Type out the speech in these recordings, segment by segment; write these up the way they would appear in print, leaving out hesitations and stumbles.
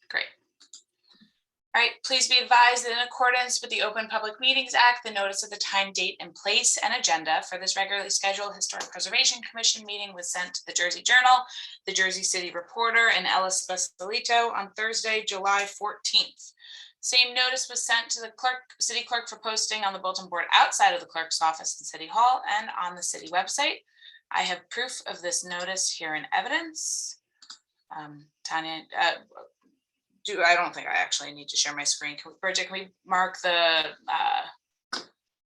Great. All right, please be advised that in accordance with the Open Public Meetings Act, the notice of the time, date, and place and agenda for this regularly scheduled Historic Preservation Commission meeting was sent to the Jersey Journal, the Jersey City Reporter, and Ellis Basilito on Thursday, July 14th. Same notice was sent to the city clerk for posting on the bulletin board outside of the clerk's office in City Hall and on the city website. I have proof of this notice here in evidence. Tanya, I don't think I actually need to share my screen. Bridget, can we mark the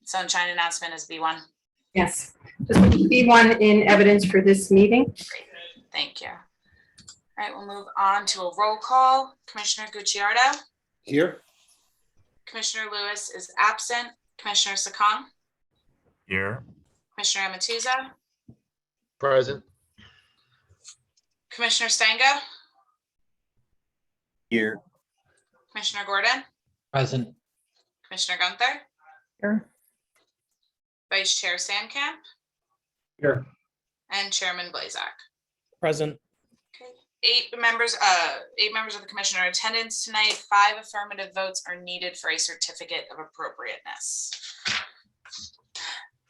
sunshine announcement as B1? Yes, just B1 in evidence for this meeting. Great. Thank you. All right, we'll move on to a roll call. Commissioner Gucciardo. Here. Commissioner Lewis is absent. Commissioner Sakong. Here. Commissioner Amatuza. Present. Commissioner Stango. Here. Commissioner Gordon. Present. Commissioner Gunther. Here. Vice Chair Sandkamp. Here. And Chairman Blazak. Present. Okay. Eight members of the commission are in attendance tonight. 5 affirmative votes are needed for a certificate of appropriateness.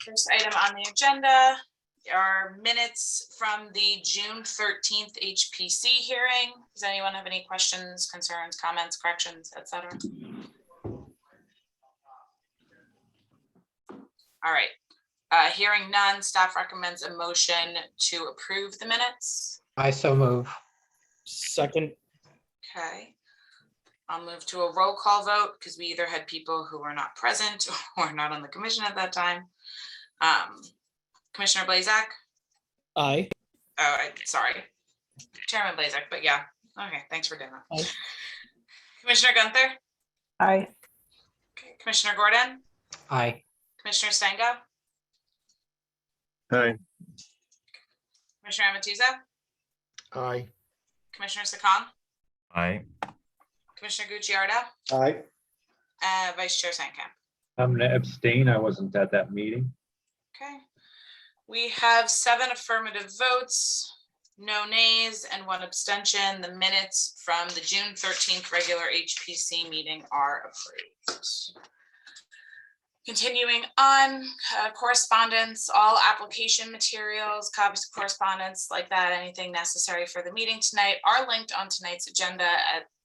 First item on the agenda are minutes from the June 13th HPC hearing. Does anyone have any questions, concerns, comments, corrections, etc.? All right. Hearing none, staff recommends a motion to approve the minutes. I so move. Second. Okay. I'll move to a roll call vote because we either had people who were not present or not on the commission at that time. Commissioner Blazak. Aye. Oh, sorry. Chairman Blazak, but yeah. Okay, thanks for doing that. Aye. Commissioner Gunther. Aye. Okay. Commissioner Gordon. Aye. Commissioner Stango. Aye. Commissioner Amatuza. Aye. Commissioner Sakong. Aye. Commissioner Gucciardo. Aye. Vice Chair Sandkamp. I'm going to abstain. I wasn't at that meeting. Okay. We have 7 affirmative votes, no nays, and 1 abstention. The minutes from the June 13th regular HPC meeting are approved. Continuing on, correspondence, all application materials, copies of correspondence like that, anything necessary for the meeting tonight are linked on tonight's agenda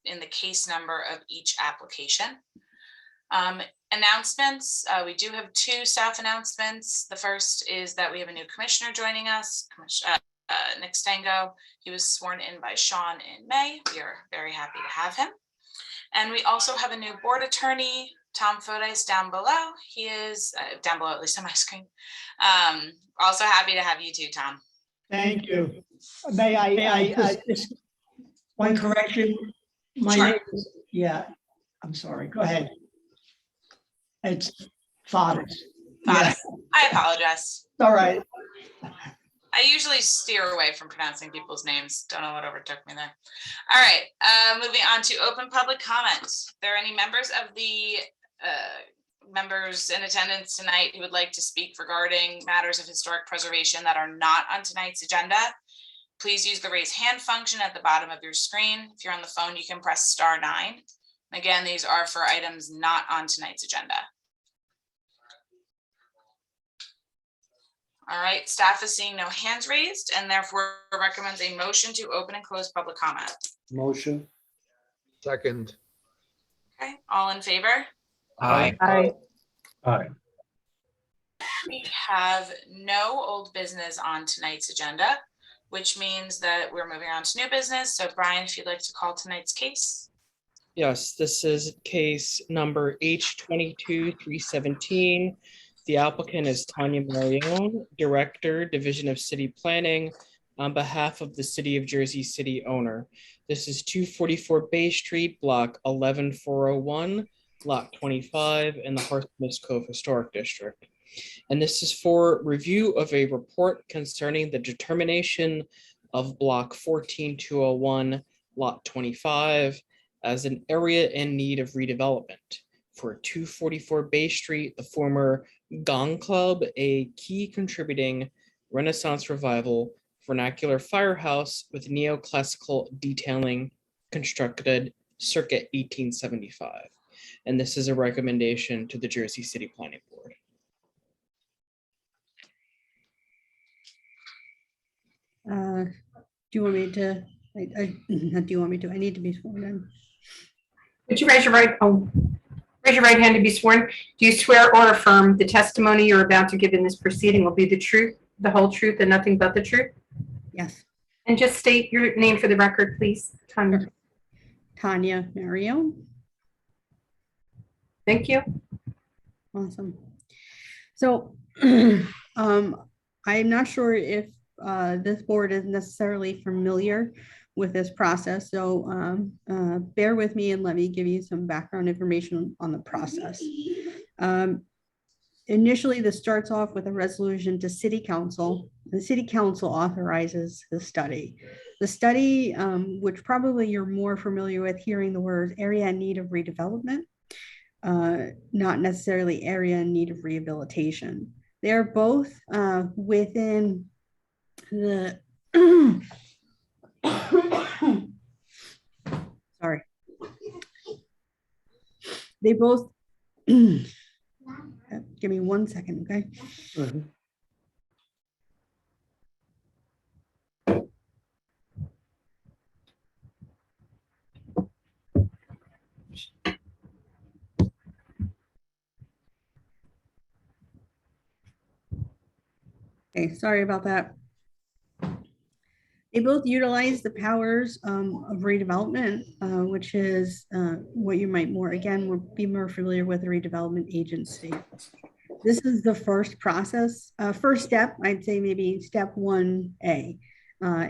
in the case number of each application. Announcements, we do have 2 staff announcements. The first is that we have a new commissioner joining us, Nick Stango. He was sworn in by Sean in May. We are very happy to have him. And we also have a new board attorney, Tom Fodes, down below. He is down below, at least on my screen. Also happy to have you too, Tom. Thank you. May I just one correction? My Sure. name is, yeah, I'm sorry. Go ahead. It's Fodes. Yeah, I apologize. all right. I usually steer away from pronouncing people's names. Don't know what overtook me there. All right, moving on to open public comments. Are there any members of the members in attendance tonight who would like to speak regarding matters of historic preservation that are not on tonight's agenda? Please use the raise hand function at the bottom of your screen. If you're on the phone, you can press *9. Again, these are for items not on tonight's agenda. All right, staff is seeing no hands raised and therefore recommends a motion to open and close public comment. Motion. Second. Okay, all in favor? Aye. Aye. Aye. We have no old business on tonight's agenda, which means that we're moving on to new business. So Brian, if you'd like to call tonight's case. Yes, this is case number H22-317. The applicant is Tanya Marione, Director, Division of City Planning, on behalf of the City of Jersey City owner. This is 244 Bay Street, Block 11401, Lot 25 in the Horseman's Cove Historic District. And this is for review of a report concerning the determination of Block 14201, Lot 25, as an area in need of redevelopment. For 244 Bay Street, the former Gong Club, a key contributing Renaissance revival vernacular firehouse with neoclassical detailing constructed circa 1875. And this is a recommendation to the Jersey City Planning Board. Do you want me to, not do you want me to, I need to be sworn in. Would you raise your right hand to be sworn? Do you swear or affirm the testimony you're about to give in this proceeding will be the truth, the whole truth, and nothing but the truth? Yes, And just state your name for the record, please. Tanya. Tanya Mario. Thank you. Awesome. So I'm not sure if this board is necessarily familiar with this process. So bear with me and let me give you some background information on the process. Initially, this starts off with a resolution to City Council. The City Council authorizes the study. The study, which probably you're more familiar with hearing the word area in need of redevelopment, not necessarily area in need of rehabilitation. They're both within the sorry. They both give me 1 second, okay? Okay, sorry about that. They both utilize the powers of redevelopment, which is what you might be more familiar with, the redevelopment agency. This is the first process, first step, I'd say maybe step 1A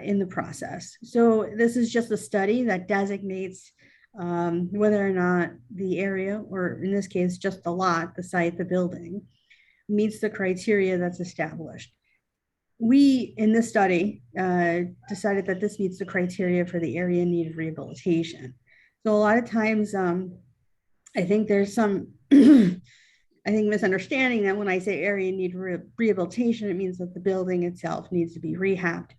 in the process. So this is just a study that designates whether or not the area, or in this case, just the lot, the site, the building, meets the criteria that's established. We, in this study, decided that this meets the criteria for the area in need of rehabilitation. So a lot of times, I think there's some, misunderstanding that when I say area in need of rehabilitation, it means that the building itself needs to be rehabbed.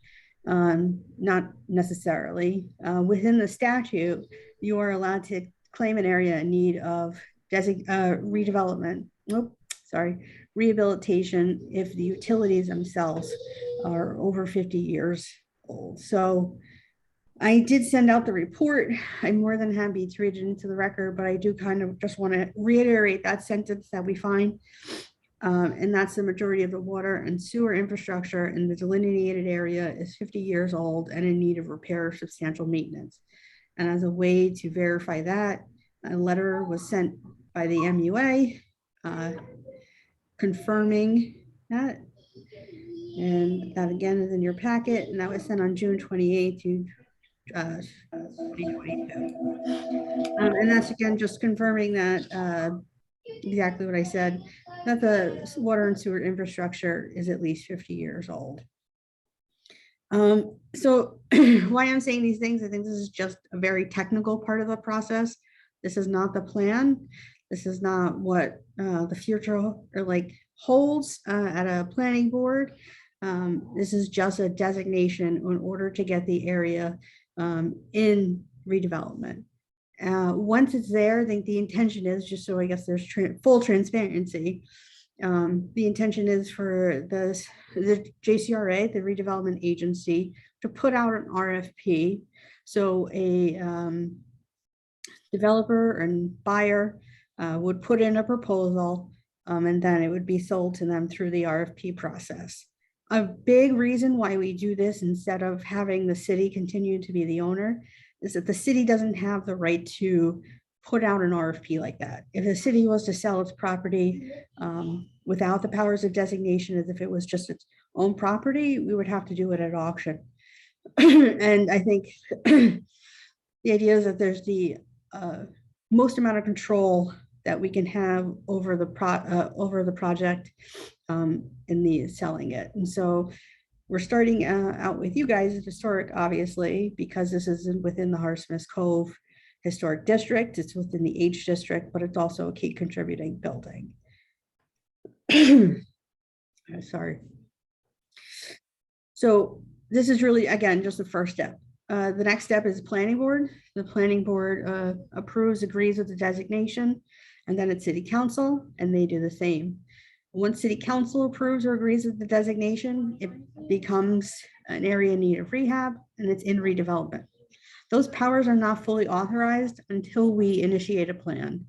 Not necessarily. Within the statute, you are allowed to claim an area in need of redevelopment. Rehabilitation if the utilities themselves are over 50 years old. So I did send out the report. I'm more than happy to read it into the record, but I do kind of just want to reiterate that sentence that we find. And that's the majority of the water and sewer infrastructure in the delineated area is 50 years old and in need of repair or substantial maintenance. And as a way to verify that, a letter was sent by the MUA confirming that. And that again is in your packet, and that was sent on June 28th to 2022. And that's again just confirming that exactly what I said, that the water and sewer infrastructure is at least 50 years old. So why I'm saying these things, I think this is just a very technical part of the process. This is not the plan. This is not what the future or like holds at a planning board. This is just a designation in order to get the area in redevelopment. Once it's there, I think the intention is, just so I guess there's full transparency, the intention is for the JCRA, the redevelopment agency, to put out an RFP. So a developer and buyer would put in a proposal, and then it would be sold to them through the RFP process. A big reason why we do this instead of having the city continue to be the owner is that the city doesn't have the right to put out an RFP like that. If the city was to sell its property without the powers of designation, as if it was just its own property, we would have to do it at auction. And I think the idea is that there's the most amount of control that we can have over the project in the selling it. And so we're starting out with you guys at Historic, obviously, because this is within the Harsmith Cove Historic District. It's within the H District, but it's also a key contributing building. Sorry. So this is really, again, just the first step. The next step is planning board. The planning board approves, agrees with the designation, and then it's city council, and they do the same. Once city council approves or agrees with the designation, it becomes an area in need of rehab, and it's in redevelopment. Those powers are not fully authorized until we initiate a plan.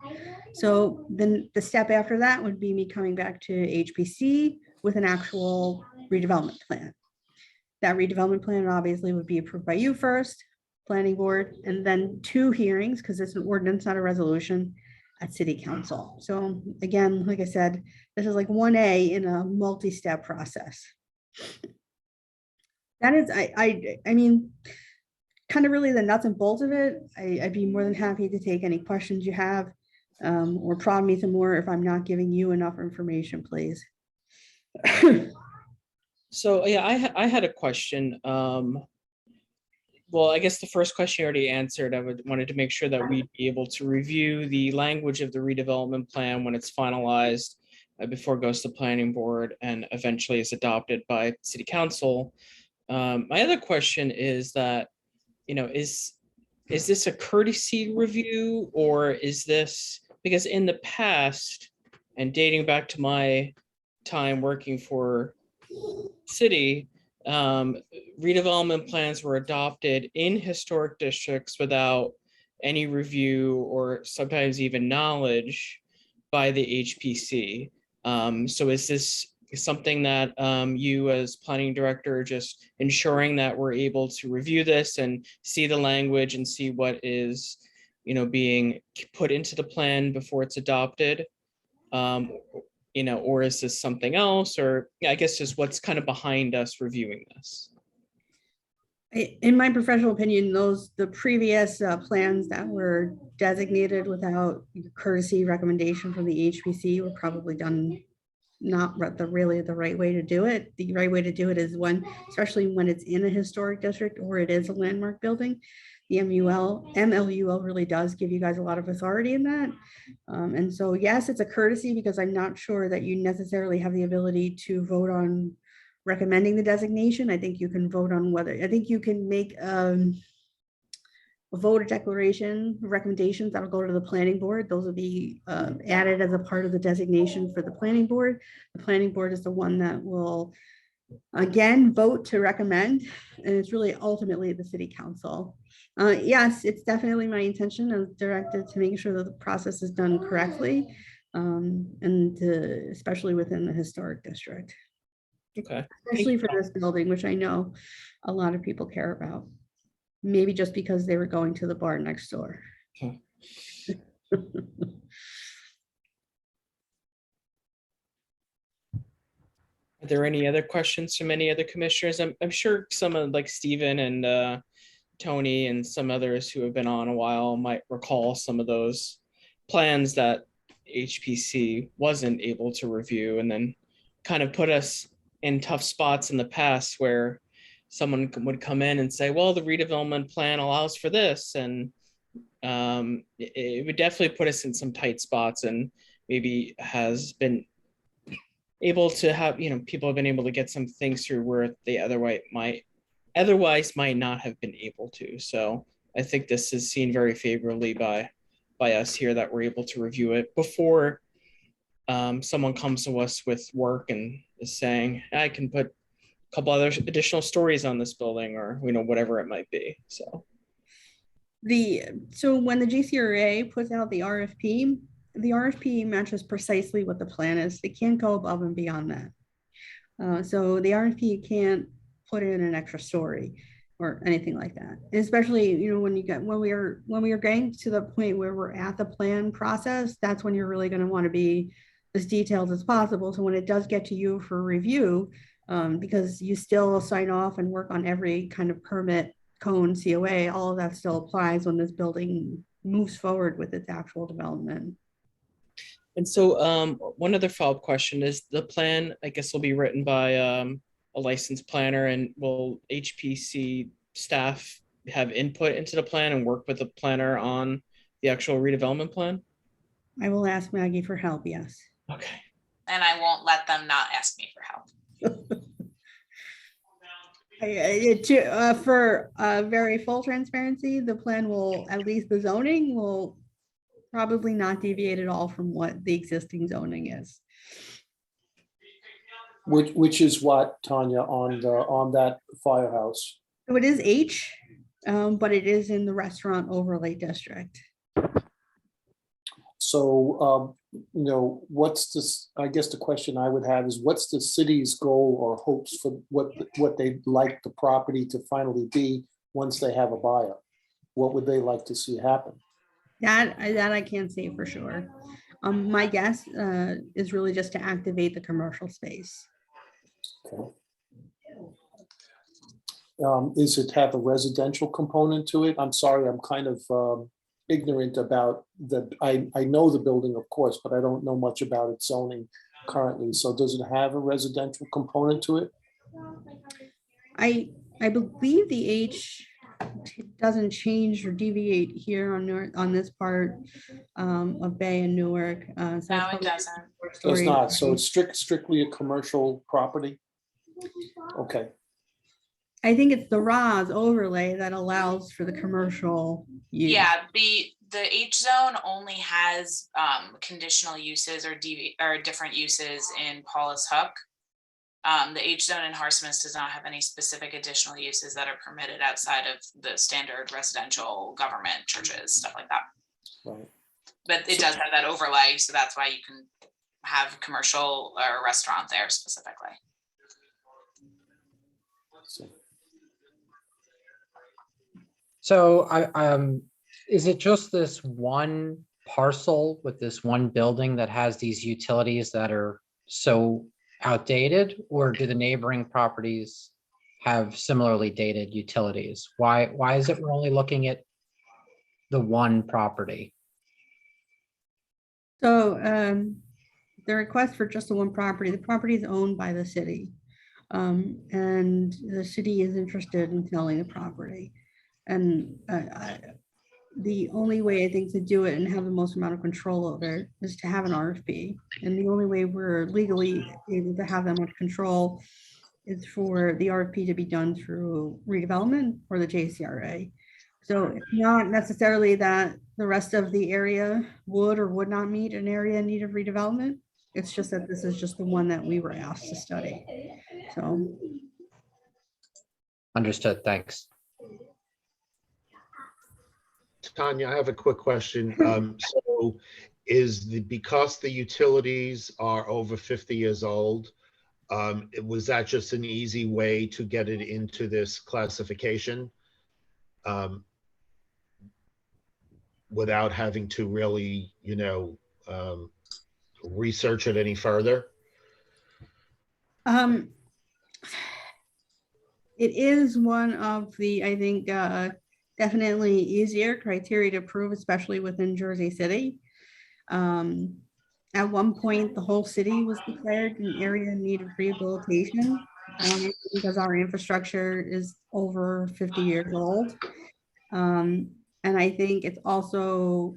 So then the step after that would be me coming back to HPC with an actual redevelopment plan. That redevelopment plan obviously would be approved by you first, planning board, and then 2 hearings, because it's an ordinance, not a resolution, at city council. So again, like I said, this is like 1A in a multi-step process. That is, I mean, kind of really the nuts and bolts of it. I'd be more than happy to take any questions you have, or prod me some more if I'm not giving you enough information, please. So yeah, I had a question. Well, I guess the first question you already answered. I wanted to make sure that we'd be able to review the language of the redevelopment plan when it's finalized before it goes to planning board and eventually is adopted by city council. My other question is that, is this a courtesy review, or is this, because in the past and dating back to my time working for city, redevelopment plans were adopted in historic districts without any review or sometimes even knowledge by the HPC. So is this something that you as planning director just ensuring that we're able to review this and see the language and see what is, being put into the plan before it's adopted? Or is this something else? Or I guess just what's kind of behind us reviewing this? In my professional opinion, the previous plans that were designated without courtesy recommendation from the HPC were probably done not really the right way to do it. The right way to do it is especially when it's in a historic district or it is a landmark building. The MLUL really does give you guys a lot of authority in that. And so, yes, it's a courtesy because I'm not sure that you necessarily have the ability to vote on recommending the designation. I think you can vote on I think you can make a voter declaration recommendations that'll go to the planning board. Those will be added as a part of the designation for the planning board. The planning board is the one that will, again, vote to recommend, and it's really ultimately the city council. Yes, it's definitely my intention as director to make sure that the process is done correctly, and especially within the historic district. Okay. Especially for this building, which I know a lot of people care about. Maybe just because they were going to the bar next door. Okay. Are there any other questions from any other commissioners? I'm sure some of like Stephen and Tony and some others who have been on a while might recall some of those plans that HPC wasn't able to review, and then kind of put us in tough spots in the past where someone would come in and say, well, the redevelopment plan allows for this. And it would definitely put us in some tight spots, and maybe has been able to have, people have been able to get some things through where they otherwise might not have been able to. So I think this is seen very favorably by us here, that we're able to review it before someone comes to us with work and is saying, I can put a couple other additional stories on this building, or whatever it might be. So when the GCRA puts out the RFP matches precisely what the plan is. They can't go above and beyond that. So the RFP can't put in an extra story or anything like that. And especially, when we are getting to the point where we're at the plan process, that's when you're really going to want to be as detailed as possible. So when it does get to you for review, because you still sign off and work on every kind of permit, cone, COA, all of that still applies when this building moves forward with its actual development. And so one other follow-up question is, the plan, I guess, will be written by a licensed planner, and will HPC staff have input into the plan and work with the planner on the actual redevelopment plan? I will ask Maggie for help, yes. Okay. And I won't let them not ask me for help. For very full transparency, the plan will, at least the zoning will probably not deviate at all from what the existing zoning is. Which is what, Tanya, on that firehouse? So it is H, but it is in the restaurant overlay district. So, what's this, I guess the question I would have is, what's the city's goal or hopes for what they'd like the property to finally be once they have a buyer? What would they like to see happen? That I can't say for sure. My guess is really just to activate the commercial space. Okay. Is it have a residential component to it? I'm sorry, I'm kind of ignorant about I know the building, of course, but I don't know much about its zoning currently. So does it have a residential component to it? I believe the H doesn't change or deviate here on this part of Bay and Newark. So No, it's it probably doesn't. Does not. So it's strictly a commercial property? Okay. I think it's the RAS overlay that allows for the commercial use. Yeah, the H zone only has conditional uses or different uses in Paulus Hook. The H zone in Harson's does not have any specific additional uses that are permitted outside of the standard residential, government, churches, stuff like that. Right. But it does have that overlay, so that's why you can have commercial or restaurant there specifically. So is it just this one parcel with this one building that has these utilities that are so outdated, or do the neighboring properties have similarly dated utilities? Why is it we're only looking at the one property? So the request for just the one property, the property is owned by the city. And the city is interested in selling the property. And the only way I think to do it and have the most amount of control over it is to have an RFP. And the only way we're legally able to have that much control is for the RFP to be done through redevelopment or the JCRA. So it's not necessarily that the rest of the area would or would not meet an area in need of redevelopment. It's just that this is just the one that we were asked to study. So. Understood, thanks. Tanya, I have a quick question. So because the utilities are over 50 years old, was that just an easy way to get it into this classification? Without having to really, research it any further? It is one of the, I think, definitely easier criteria to prove, especially within Jersey City. At one point, the whole city was declared an area in need of rehabilitation because our infrastructure is over 50 years old. And I think it's also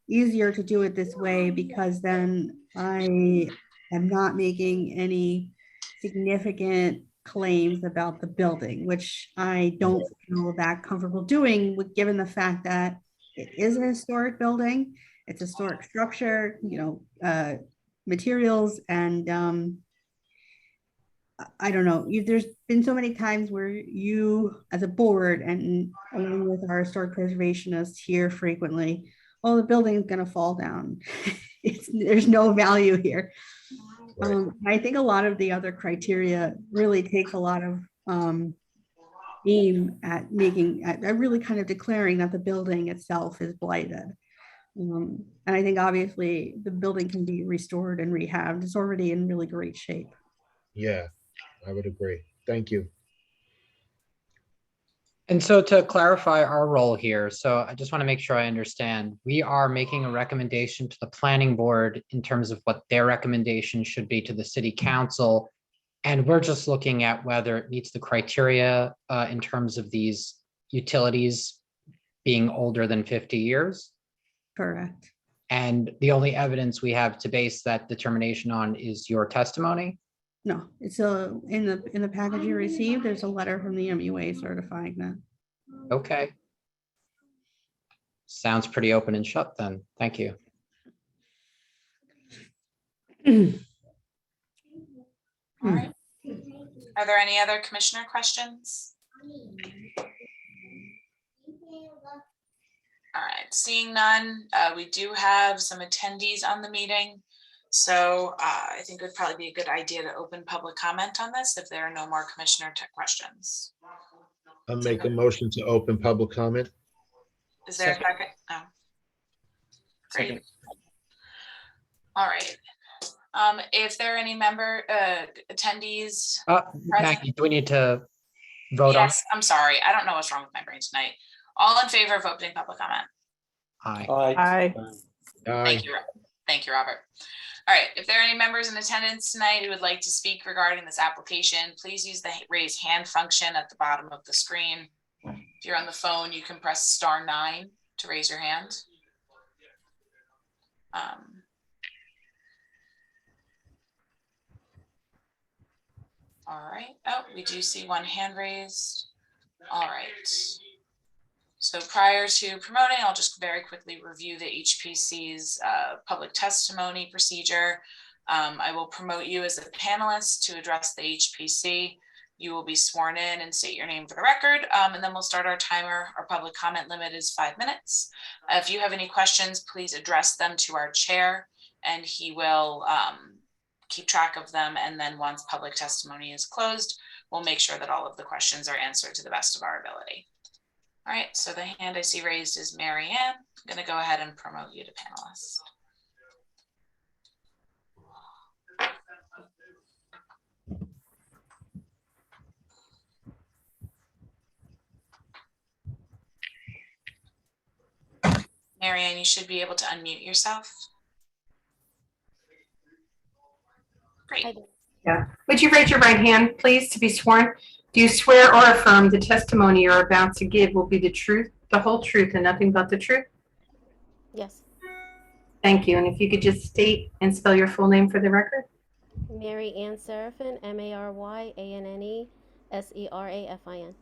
easier to do it this way because then I am not making any significant claims about the building, which I don't feel that comfortable doing, given the fact that it is a historic building, it's a historic structure, materials, and I don't know. There's been so many times where you, as a board, and along with our historic preservationists here frequently, oh, the building is going to fall down. There's no value here. I think a lot of the other criteria really takes a lot of aim at really kind of declaring that the building itself is blighted. And I think obviously the building can be restored and rehabbed. It's already in really great shape. Yeah, I would agree. Thank you. And so to clarify our role here, so I just want to make sure I understand, we are making a recommendation to the planning board in terms of what their recommendation should be to the city council. And we're just looking at whether it meets the criteria in terms of these utilities being older than 50 years. Correct. And the only evidence we have to base that determination on is your testimony? No, it's in the package you received, there's a letter from the MUA certifying that. Okay. Sounds pretty open and shut then. Thank you. All right. Are there any other commissioner questions? All right, seeing none, we do have some attendees on the meeting. So I think it would probably be a good idea to open public comment on this if there are no more commissioner questions. I'll make a motion to open public comment. Is there a second? Oh. Great. Second. All right. If there are any member attendees, Maggie, do we need to vote on? yes, I'm sorry. I don't know what's wrong with my brain tonight. All in favor of opening public comment? Aye. Aye. Thank you. Thank you, Robert. All right, if there are any members in attendance tonight who would like to speak regarding this application, please use the raise hand function at the bottom of the screen. If you're on the phone, you can press *9 to raise your hand. All right. Oh, we do see one hand raised. All right. So prior to promoting, I'll just very quickly review the HPC's public testimony procedure. I will promote you as a panelist to address the HPC. You will be sworn in and state your name for the record, and then we'll start our timer. Our public comment limit is 5 minutes. If you have any questions, please address them to our chair, and he will keep track of them. And then once public testimony is closed, we'll make sure that all of the questions are answered to the best of our ability. All right, so the hand I see raised is Mary Ann. I'm going to go ahead and promote you to panelist. Mary Ann, you should be able to unmute yourself. Great. Yeah. Would you raise your right hand, please, to be sworn? Do you swear or affirm the testimony you're about to give will be the truth, the whole truth, and nothing but the truth? Yes. Thank you. And if you could just state and spell your full name for the record? Mary Ann Serafin, MaryAnnSerafin.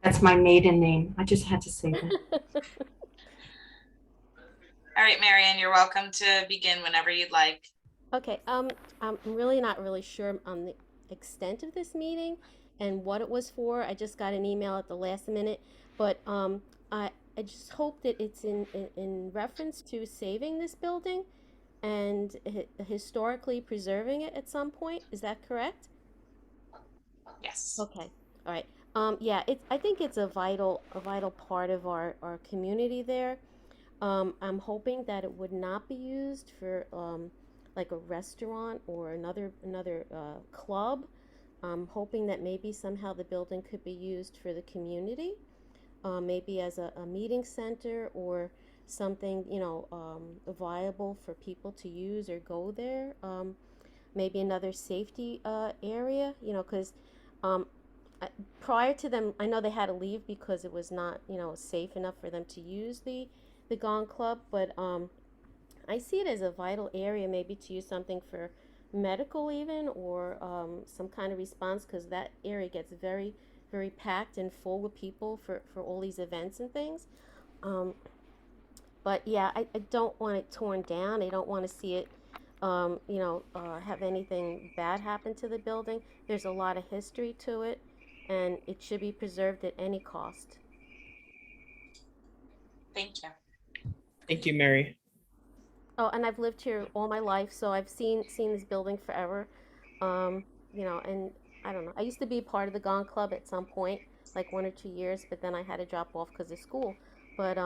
That's my maiden name. I just had to say that. All right, Mary Ann, you're welcome to begin whenever you'd like. Okay, I'm really not really sure on the extent of this meeting and what it was for. I just got an email at the last minute, but I just hope that it's in reference to saving this building and historically preserving it at some point. Is that correct? Yes. Okay. All right. Yeah, I think it's a vital part of our community there. I'm hoping that it would not be used for like a restaurant or another club. I'm hoping that maybe somehow the building could be used for the community, maybe as a meeting center or something, viable for people to use or go there. Maybe another safety area, because prior to them, I know they had to leave because it was not, safe enough for them to use the Gong Club, but I see it as a vital area, maybe to use something for medical even, or some kind of response, because that area gets very, very packed and full with people for all these events and things. But yeah, I don't want it torn down. I don't want to see it, have anything bad happen to the building. There's a lot of history to it, and it should be preserved at any cost. Thank you. Thank you, Mary. Oh, and I've lived here all my life, so I've seen this building forever. And I don't know. I used to be part of the Gong Club at some point, like 1 or 2 years, but then I had to drop off because of school. But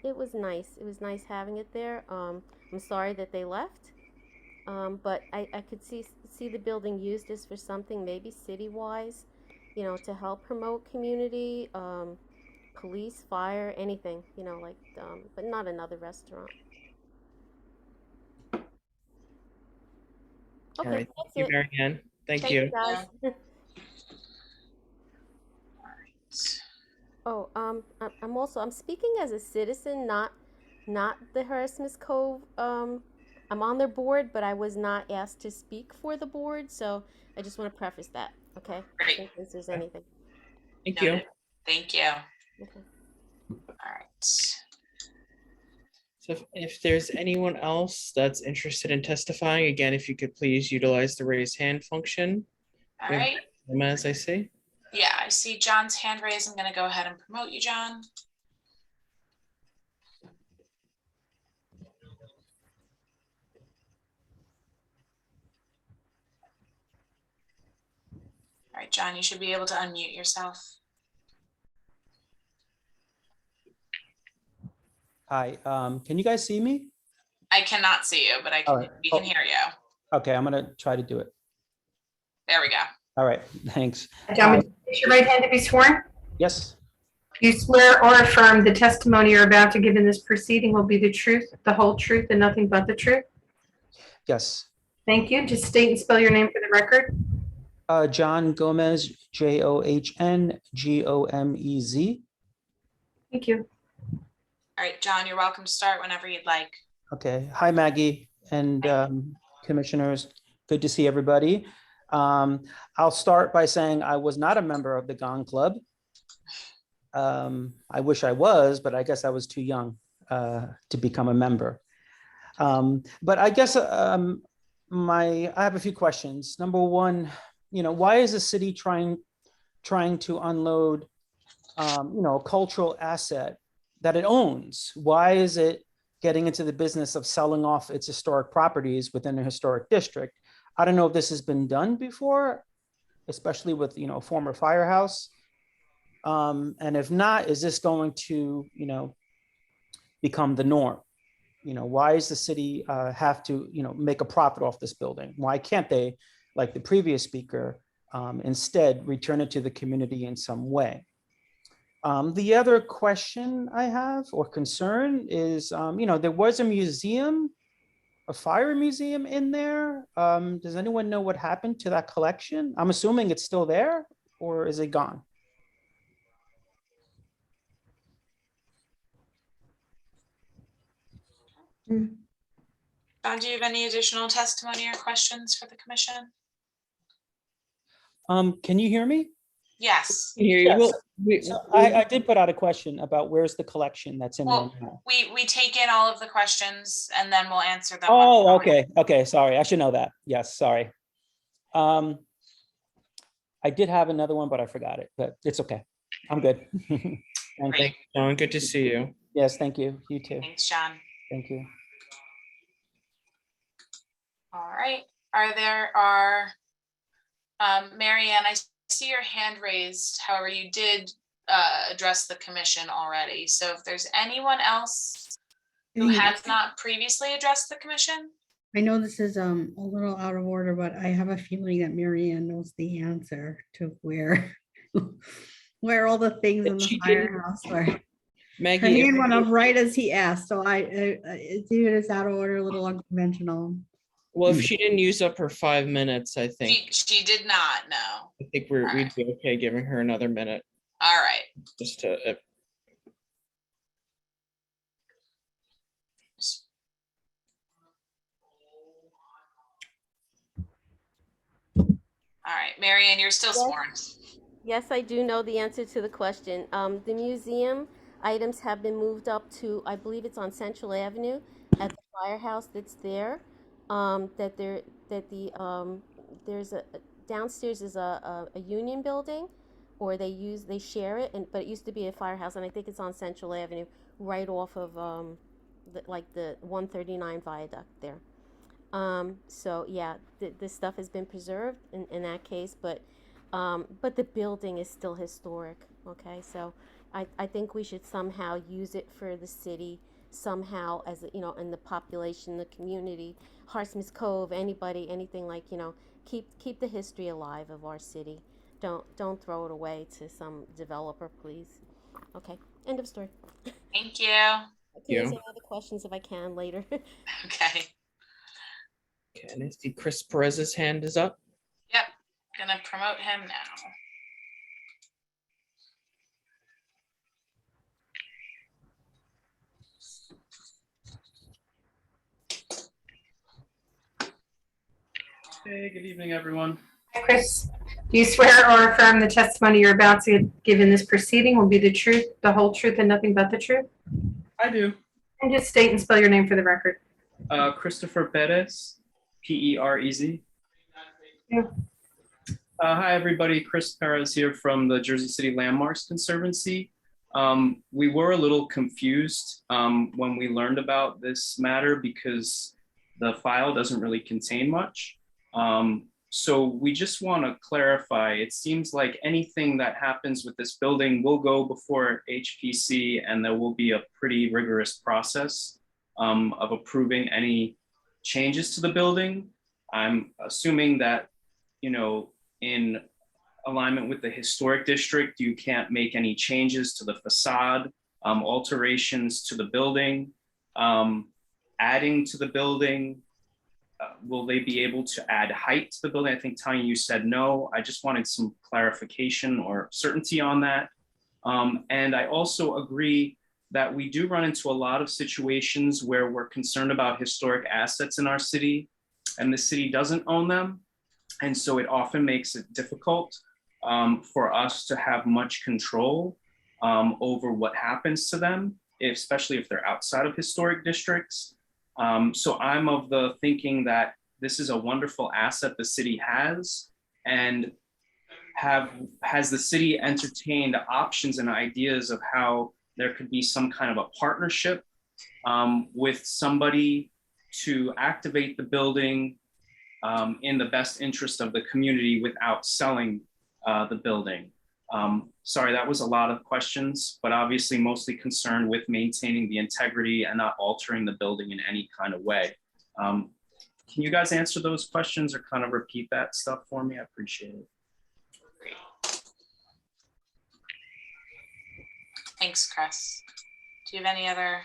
it was nice. It was nice having it there. I'm sorry that they left. But I could see the building used as for something maybe city-wise, to help promote community, police, fire, anything, but not another restaurant. Okay, All right. that's Thank you, it. Mary Ann. Thank Thank you. you, guys. Oh, I'm speaking as a citizen, not the Harrison's Cove I'm on their board, but I was not asked to speak for the board, so I just want to preface that, okay? Great. In case there's anything. Thank you. Noted. Thank you. Okay. All right. So if there's anyone else that's interested in testifying, again, if you could please utilize the raise hand function. All right. As I say. Yeah, I see John's hand raised. I'm going to go ahead and promote you, John. All right, John, you should be able to unmute yourself. Hi, can you guys see me? I cannot see you, but All right. we can hear you. Okay, I'm gonna try to do it. There we go. All right, thanks. John, would you raise your right hand to be sworn? Yes, Do you swear or affirm the testimony you're about to give in this proceeding will be the truth, the whole truth, and nothing but the truth? yes. Thank you. Just state and spell your name for the record. John Gomez, John Gomez. Thank you. All right, John, you're welcome to start whenever you'd like. Okay, hi Maggie and commissioners. Good to see everybody. I'll start by saying I was not a member of the Gong Club. I wish I was, but I guess I was too young to become a member. But I guess I have a few questions. Number one, why is the city trying to unload, a cultural asset that it owns? Why is it getting into the business of selling off its historic properties within a historic district? I don't know if this has been done before, especially with, a former firehouse. And if not, is this going to, become the norm? Why does the city have to, make a profit off this building? Why can't they, like the previous speaker, instead return it to the community in some way? The other question I have or concern is, there was a museum, a fire museum in there. Does anyone know what happened to that collection? I'm assuming it's still there, or is it gone? John, do you have any additional testimony or questions for the commission? Can you hear me? Yes. Here you Yes. will. So I did put out a question about where's the collection that's in there Well, now. we take in all of the questions and then we'll answer them. Oh, okay, sorry, I should know that. Yes, sorry. I did have another one, but I forgot it, but it's okay. I'm good. Thank you. Thank you, John. Good to see you. Yes, thank you. You too. Thanks, John. Thank you. All right. Mary Ann, I see your hand raised. However, you did address the commission already. So if there's anyone else who has not previously addressed the commission. I know this is a little out of order, but I have a feeling that Mary Ann knows the answer to where all the things in the firehouse were. Maggie, Her hand went up right as he asked, so it's even it's out of order, a little unconventional. well, if she didn't use up her 5 minutes, I think She did not, no. we'd be okay giving her another minute All right. just to. All right, Mary Ann, you're still sworn. Yes, I do know the answer to the question. The museum items have been moved up to, I believe it's on Central Avenue at the firehouse that's there. There's downstairs is a union building, or they share it, but it used to be a firehouse, and I think it's on Central Avenue, right off of the 139 viaduct there. So yeah, this stuff has been preserved in that case, but the building is still historic. Okay, so I think we should somehow use it for the city somehow, as in the population, the community, Hartsmith Cove, anything like, keep the history alive of our city. Don't throw it away to some developer, please. Okay, end of story. Thank you. I can answer other questions if I can later. Okay. Okay, and I see Chris Perez's hand is up. Yep. Gonna promote him now. Hey, good evening, everyone. Hi, Chris. Do you swear or affirm the testimony you're about to give in this proceeding will be the truth, the whole truth, and nothing but the truth? I do. And just state and spell your name for the record. Christopher Perez, Perez. Yeah. Hi, everybody. Chris Perez here from the Jersey City Landmarks Conservancy. We were a little confused when we learned about this matter because the file doesn't really contain much. So we just want to clarify, it seems like anything that happens with this building will go before HPC, and there will be a pretty rigorous process of approving any changes to the building. I'm assuming that, you know, in alignment with the historic district, you can't make any changes to the facade, alterations to the building, adding to the building. Will they be able to add height to the building? I think, Tanya, you said no. I just wanted some clarification or certainty on that. And I also agree that we do run into a lot of situations where we're concerned about historic assets in our city and the city doesn't own them. And so it often makes it difficult for us to have much control over what happens to them, especially if they're outside of historic districts. So I'm of the thinking that this is a wonderful asset the city has, and has the city entertained options and ideas of how there could be some kind of a partnership with somebody to activate the building in the best interest of the community without selling the building. Sorry, that was a lot of questions, but obviously mostly concerned with maintaining the integrity and not altering the building in any kind of way. Can you guys answer those questions or kind of repeat that stuff for me? I appreciate it. Great. Thanks, Chris. Do you have any other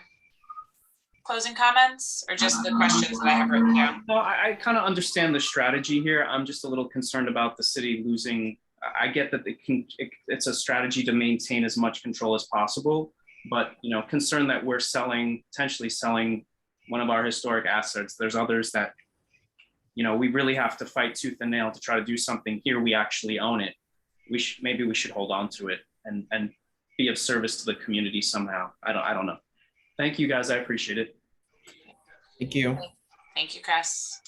closing comments or just the questions that I have written down? No, I kind of understand the strategy here. I'm just a little concerned about the city losing. I get that it's a strategy to maintain as much control as possible, but you know, concerned that we're potentially selling one of our historic assets. There's others that, you know, we really have to fight tooth and nail to try to do something. Here we actually own it. Maybe we should hold on to it and be of service to the community somehow. I don't know. Thank you guys. I appreciate it. Thank you. Thank you, Chris.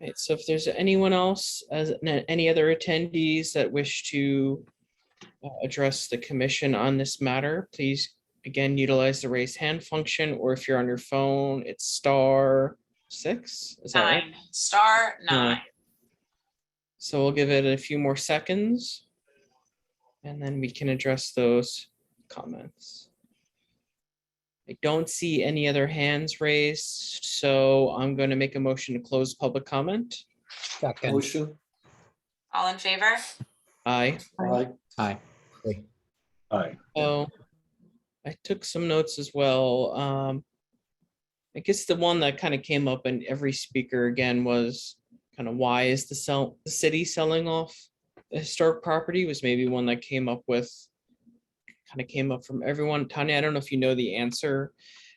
Right, so if there's anyone else, any other attendees that wish to address the commission on this matter, please, again, utilize the raise hand function, or if you're on your phone, it's *6. Is that right? *9. So we'll give it a few more seconds, and then we can address those comments. I don't see any other hands raised, so I'm going to make a motion to close public comment. Second. Motion. All in favor? Aye. Aye. Aye. Aye. So I took some notes as well. I guess the one that kind of came up in every speaker again was kind of why is the city selling off the historic property was maybe one that came up from everyone. Tanya, I don't know if you know the answer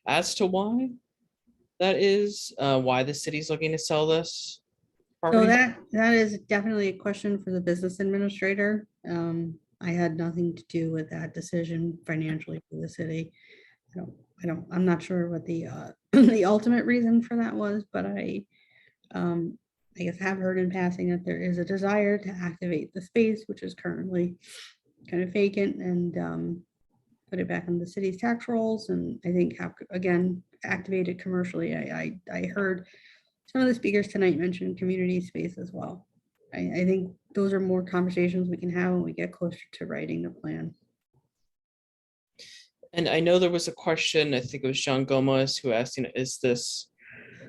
as to why that is, why the city's looking to sell this property. So that is definitely a question for the business administrator. I had nothing to do with that decision financially for the city. I'm not sure what the the ultimate reason for that was, but I guess have heard in passing that there is a desire to activate the space, which is currently kind of vacant, and put it back on the city's tax rolls, and I think have again activated commercially. I heard some of the speakers tonight mention community space as well. I think those are more conversations we can have when we get closer to writing the plan. And I know there was a question, I think it was John Gomez who asked, is this,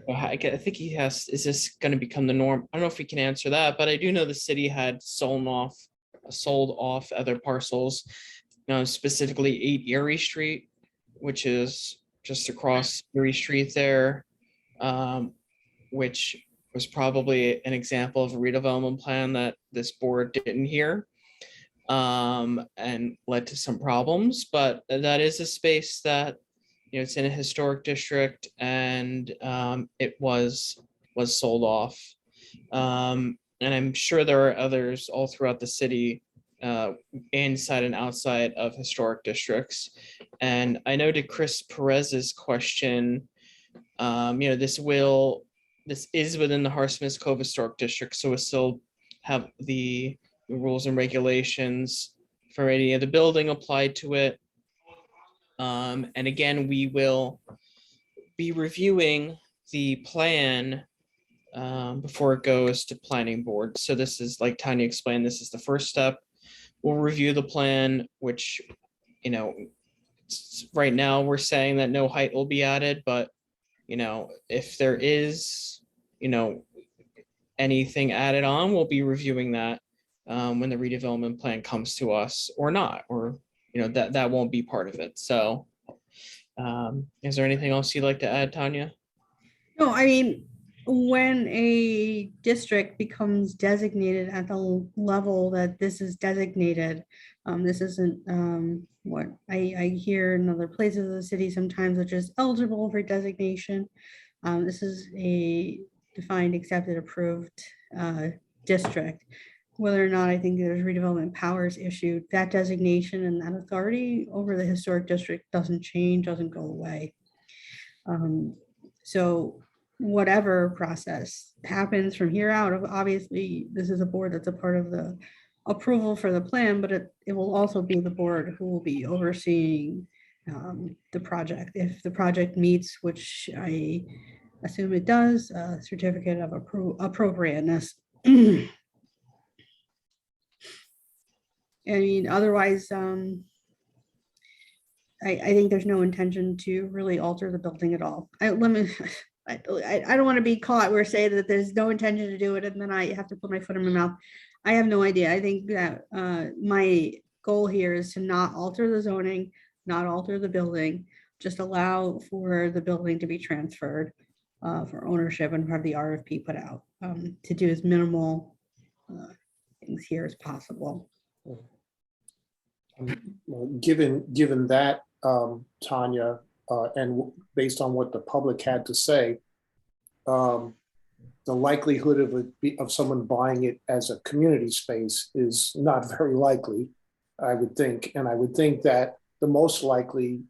I think he asked, is this going to become the norm? I don't know if we can answer that, but I do know the city had sold off other parcels, specifically 8 Erie Street, which is just across Erie Street there, which was probably an example of a redevelopment plan that this board didn't hear, and led to some problems. But that is a space that, it's in a historic district, and it was sold off. And I'm sure there are others all throughout the city, inside and outside of historic districts. And I know to Chris Perez's question, this is within the Harsmith Cove Historic District, so we still have the rules and regulations for any of the building applied to it. And again, we will be reviewing the plan before it goes to planning board. So this is, like Tanya explained, this is the first step. We'll review the plan, which, right now we're saying that no height will be added, but, if there is, anything added on, we'll be reviewing that when the redevelopment plan comes to us, or not, or, that won't be part of it. So is there anything else you'd like to add, Tanya? No, I mean, when a district becomes designated at the level that this is designated, this isn't what I hear in other places of the city sometimes, which is eligible for designation. This is a defined, accepted, approved district. Whether or not I think there's redevelopment powers issued, that designation and that authority over the historic district doesn't change, doesn't go away. So whatever process happens from here out, obviously this is a board that's a part of the approval for the plan, but it will also be the board who will be overseeing the project. If the project meets, which I assume it does, a certificate of appropriateness. I mean, otherwise, I think there's no intention to really alter the building at all. I don't want to be caught where say that there's no intention to do it and then I have to put my foot in my mouth. I have no idea. I think that my goal here is to not alter the zoning, not alter the building, just allow for the building to be transferred for ownership and have the RFP put out to do as minimal things here as possible. Given that, Tanya, and based on what the public had to say, the likelihood of someone buying it as a community space is not very likely, I would think. And I would think that the most likely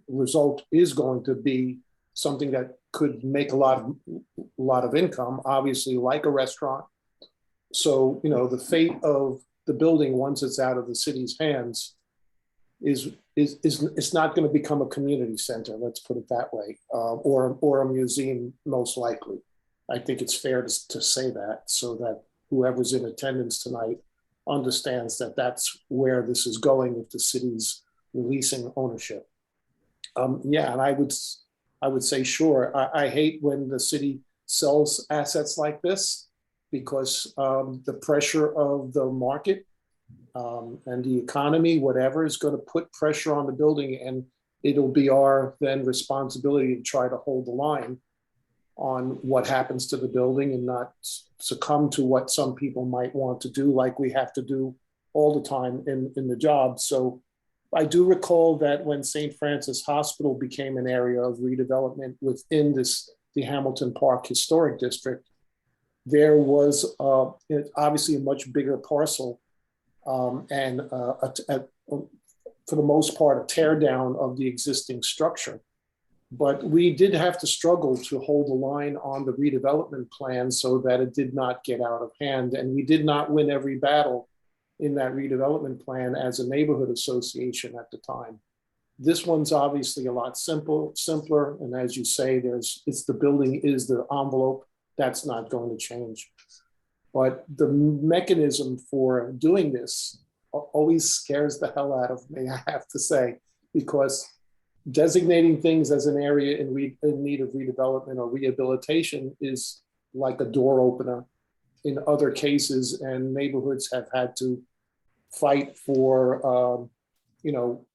result is going to be something that could make a lot of income, obviously, like a restaurant. So, the fate of the building, once it's out of the city's hands, is it's not going to become a community center, let's put it that way, or a museum, most likely. I think it's fair to say that, so that whoever's in attendance tonight understands that that's where this is going if the city's releasing ownership. Yeah, and I would say, sure. I hate when the city sells assets like this, because the pressure of the market and the economy, whatever, is going to put pressure on the building, and it'll be our then responsibility to try to hold the line on what happens to the building and not succumb to what some people might want to do, like we have to do all the time in the job. So I do recall that when St. Francis Hospital became an area of redevelopment within the Hamilton Park Historic District, there was obviously a much bigger parcel and for the most part, a tear down of the existing structure. But we did have to struggle to hold the line on the redevelopment plan so that it did not get out of hand. And we did not win every battle in that redevelopment plan as a neighborhood association at the time. This one's obviously a lot simpler. And as you say, the building is the envelope. That's not going to change. But the mechanism for doing this always scares the hell out of me, I have to say, because designating things as an area in need of redevelopment or rehabilitation is like a door opener in other cases, and neighborhoods have had to fight for,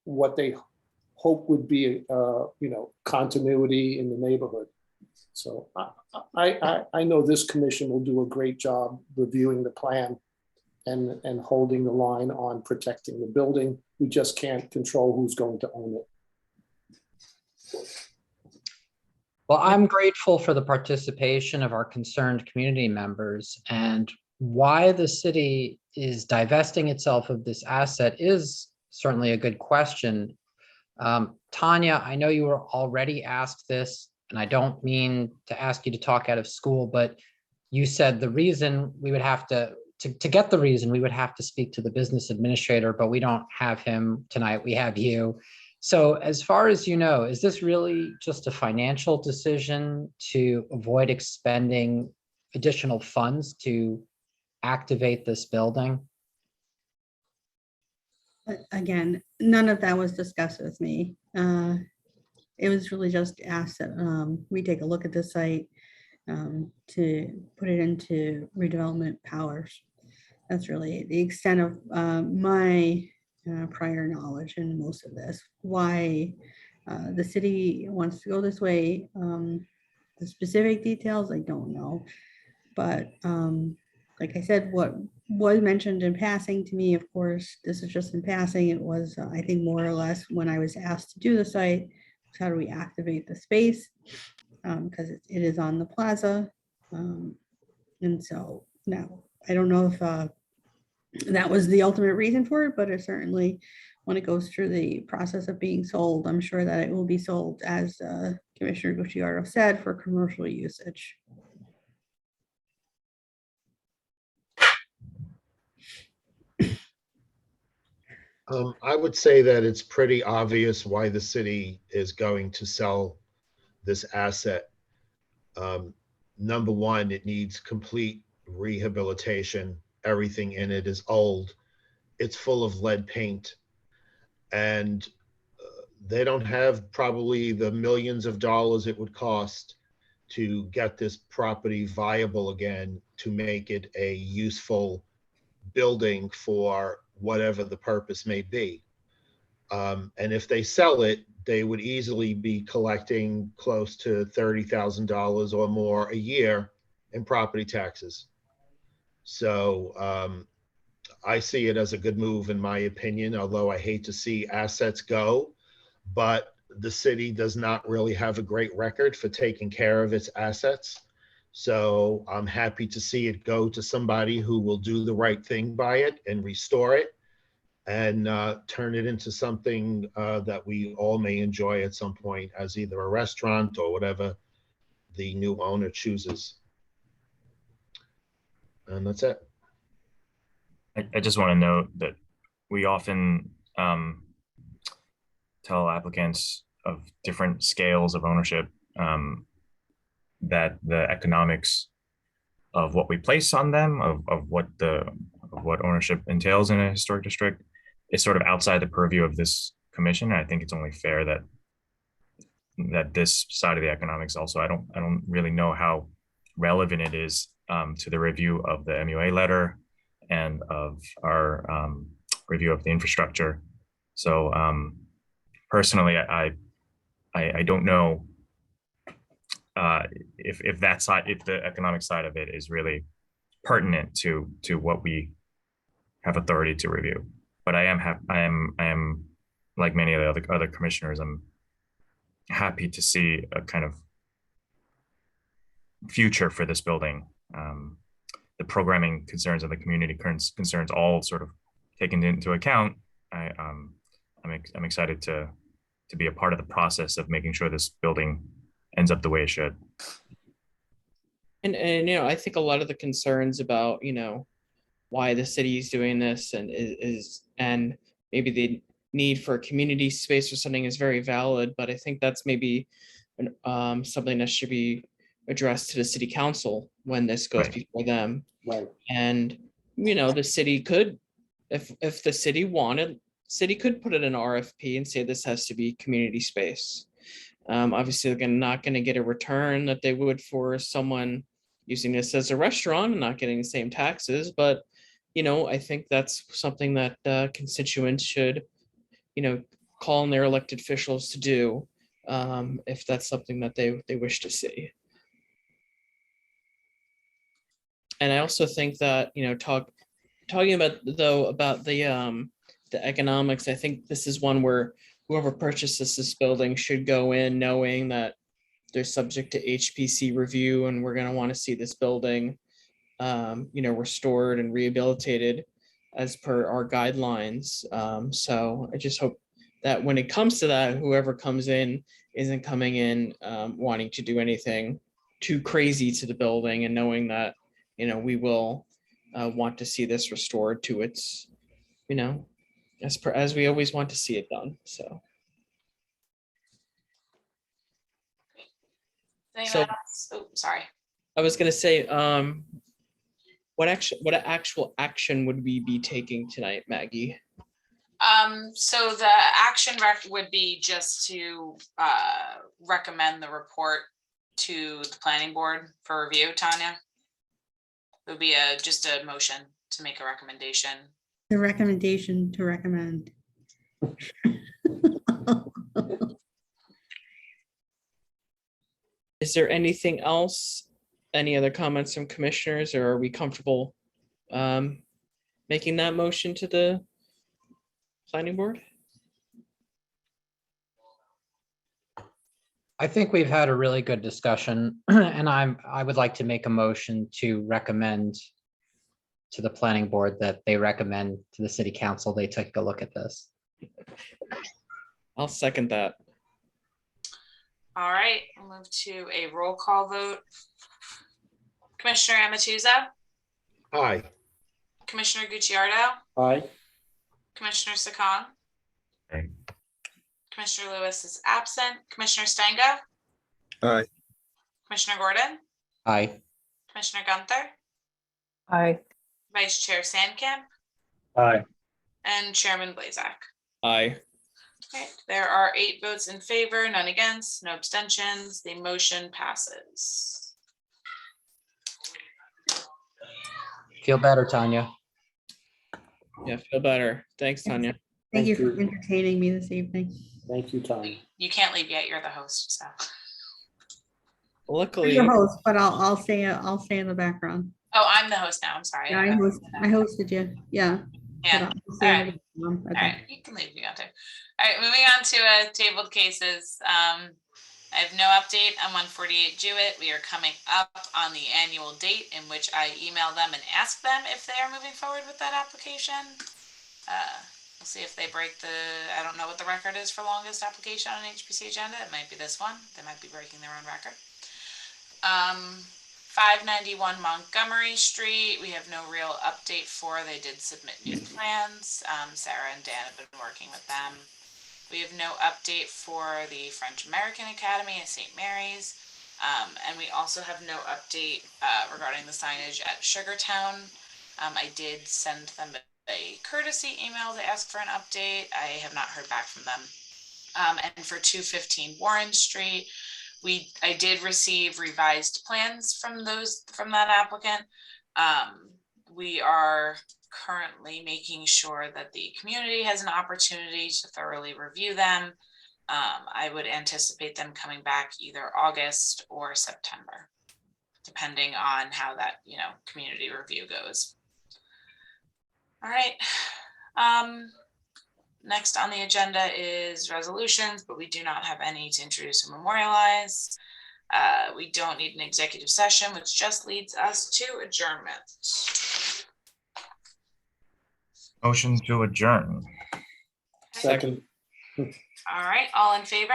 what they hope would be, continuity in the neighborhood. So I know this commission will do a great job reviewing the plan and holding the line on protecting the building. We just can't control who's going to own it. Well, I'm grateful for the participation of our concerned community members, and why the city is divesting itself of this asset is certainly a good question. Tanya, I know you were already asked this, and I don't mean to ask you to talk out of school, but you said the reason we would have to get the reason, we would have to speak to the business administrator, but we don't have him tonight, we have you. So as far as you know, is this really just a financial decision to avoid expending additional funds to activate this building? Again, none of that was discussed with me. It was really just asked that we take a look at the site to put it into redevelopment powers. That's really the extent of my prior knowledge in most of this. Why the city wants to go this way, the specific details, I don't know. But like I said, what was mentioned in passing to me, of course, this is just in passing. It was, I think, more or less when I was asked to do the site, was how do we activate the space? Because it is on the plaza. And so now I don't know if that was the ultimate reason for it, but it certainly, when it goes through the process of being sold, I'm sure that it will be sold, as Commissioner Gutierrez said, for commercial usage. I would say that it's pretty obvious why the city is going to sell this asset. Number one, it needs complete rehabilitation. Everything in it is old. It's full of lead paint. And they don't have probably the millions of dollars it would cost to get this property viable again, to make it a useful building for whatever the purpose may be. And if they sell it, they would easily be collecting close to $30,000 or more a year in property taxes. So I see it as a good move, in my opinion, although I hate to see assets go, but the city does not really have a great record for taking care of its assets. So I'm happy to see it go to somebody who will do the right thing by it and restore it and turn it into something that we all may enjoy at some point, as either a restaurant or whatever the new owner chooses. And that's it. I just want to note that we often tell applicants of different scales of ownership that the economics of what we place on them, of what ownership entails in a historic district, is sort of outside the purview of this commission. And I think it's only fair that this side of the economics also, I don't really know how relevant it is to the review of the MUA letter and of our review of the infrastructure. So personally, I don't know if that side, if the economic side of it is really pertinent to what we have authority to review. But I am like many of the other commissioners, I'm happy to see a kind of future for this building. The programming concerns and the community concerns all sort of taken into account. I'm excited to be a part of the process of making sure this building ends up the way it should. And I think a lot of the concerns about, why the city is doing this and and maybe the need for a community space or something is very valid, but I think that's maybe something that should be addressed to the city council when this goes before them. Right. And, the city could, if the city wanted, city could put it in an RFP and say this has to be community space. Obviously, they're not going to get a return that they would for someone using this as a restaurant and not getting the same taxes. But, I think that's something that constituents should, call on their elected officials to do if that's something that they wish to see. And I also think that, talking about the economics, I think this is one where whoever purchases this building should go in knowing that they're subject to HPC review, and we're gonna want to see this building, restored and rehabilitated as per our guidelines. So I just hope that when it comes to that, whoever comes in isn't coming in wanting to do anything too crazy to the building, and knowing that, we will want to see this restored to its, as we always want to see it done. So. Anyone So- else? Oh, sorry. I was gonna say, what actual action would we be taking tonight, Maggie? So the action would be just to recommend the report to the planning board for review, Tanya. It would be just a motion to make a recommendation. The recommendation to recommend. Is there anything else? Any other comments from commissioners, or are we comfortable making that motion to the planning board? I think we've had a really good discussion, and I would like to make a motion to recommend to the planning board that they recommend to the city council they take a look at this. I'll second that. All right, we'll move to a roll call vote. Commissioner Amatuza, Aye. Commissioner Gucciardo, Aye. Commissioner Sakong. Aye. Commissioner Lewis is absent. Commissioner Stenga, Aye. Commissioner Gordon, Aye. Commissioner Gunther, Aye. Vice Chair Sandkamp, Aye. and Chairman Blazak. Aye. Okay, there are 8 votes in favor, none against, no abstentions. The motion passes. Feel better, Tanya. Yeah, feel better. Thanks, Tanya. Thank you for Thank you. entertaining me this evening. Thank you, Tanya. You can't leave yet, you're the host, so. I'm Luckily, your host, but I'll stay in the background. Oh, I'm the host now, I'm sorry. Yeah, I hosted you. Yeah. but Yeah, I'll stay in the background. all Okay. right, you can leave if you want to. All right, moving on to tabled cases. I have no update on 148 Jewett. We are coming up on the annual date in which I email them and ask them if they are moving forward with that application. We'll see if they break I don't know what the record is for longest application on an HPC agenda. It might be this one. They might be breaking their own record. 591 Montgomery Street, we have no real update for. They did submit new plans. Sarah and Dan have been working with them. We have no update for the French American Academy at St. Mary's. And we also have no update regarding the signage at Sugartown. I did send them a courtesy email to ask for an update. I have not heard back from them. And for 215 Warren Street, I did receive revised plans from that applicant. We are currently making sure that the community has an opportunity to thoroughly review them. I would anticipate them coming back either August or September, depending on how that community review goes. All right. Next on the agenda is resolutions, but we do not have any to introduce or memorialize. We don't need an executive session, which just leads us to adjournment. Motion to adjourn. Second. All right, all in favor?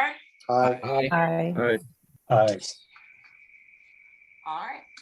Aye. Aye. Aye. Aye. All right.